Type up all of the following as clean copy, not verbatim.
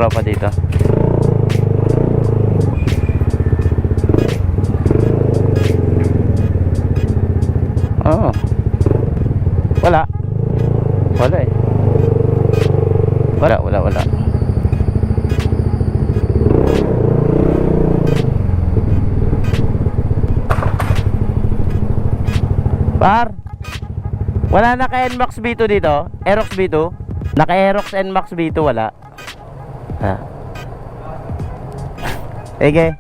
tropa dito. Oh. Wala. Wala eh. Wala. Par, wala na ka NMAX B2 dito? Aerox B2? Naka Aerox NMAX B2 wala? Ha. Ege.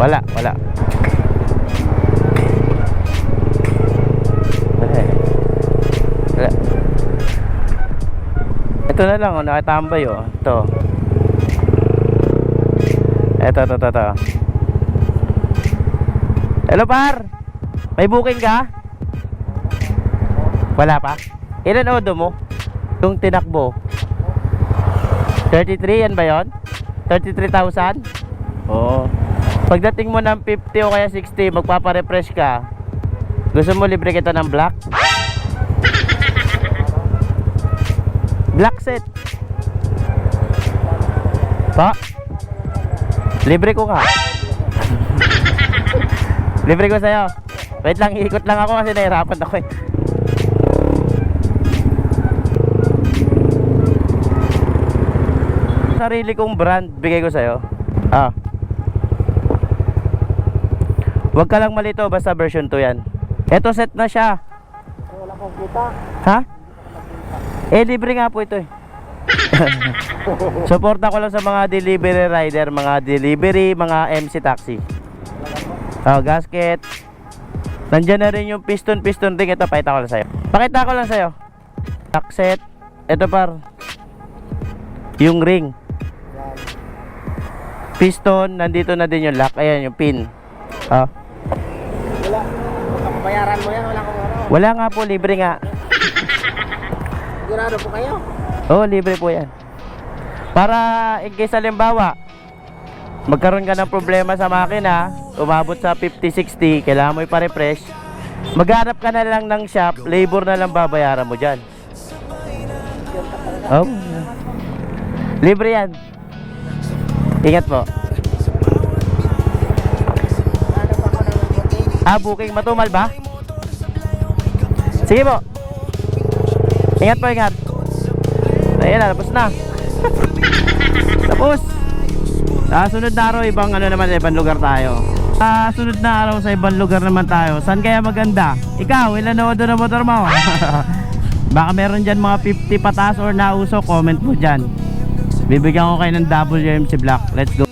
Wala. Wala eh. Wala. Ito na lang, nakatambay oh. Ito. Ito. Hello par, may booking ka? Wala pa? Ilan odo mo? Yung tinakbo 33, yan ba yun? 33,000? Oo. Pagdating mo ng 50 o kaya 60, magpaparefresh ka. Gusto mo libre kita ng black? Black set pa? Libre ko ka. Libre ko sa'yo. Wait lang, ikot lang ako kasi nahirapan ako eh. Sarili kong brand bigay ko sa'yo. Huwag ka lang malito, basta version 2 yan. Eto set na siya. Wala kong kita. Ha? Eh libre nga po ito eh. Suporta ko lang sa mga delivery rider, mga delivery, mga MC taxi. Gasket. Nandiyan na rin yung piston ring. Ito, pakita ko lang sa'yo. Pakita ko lang sa'yo. Lock set. Ito par. Yung ring. Piston, nandito na din yung lock. Ayan yung pin. Wala. Bayaran mo yan, wala kong ano. Wala nga po, libre nga. Sigurado po kayo? Oo, libre po yan. Para in case halimbawa magkaroon ka ng problema sa makina, umabot sa 50-60, kailangan mo ipa-refresh, maghanap ka na lang ng shop, labor na lang babayaran mo dyan. Oh. Libre yan. Ingat po. Booking matumal ba? Sige po. Ingat po, ingat. Ayan na, tapos na. Tapos. Sunod na araw, ibang lugar tayo. Sunod na araw sa ibang lugar naman tayo. Saan kaya maganda? Ikaw, ilan na odo na motor mo? Baka meron dyan mga 50 pataas or nauso, comment mo dyan. Bibigyan ko kayo ng WMC Black. Let's go.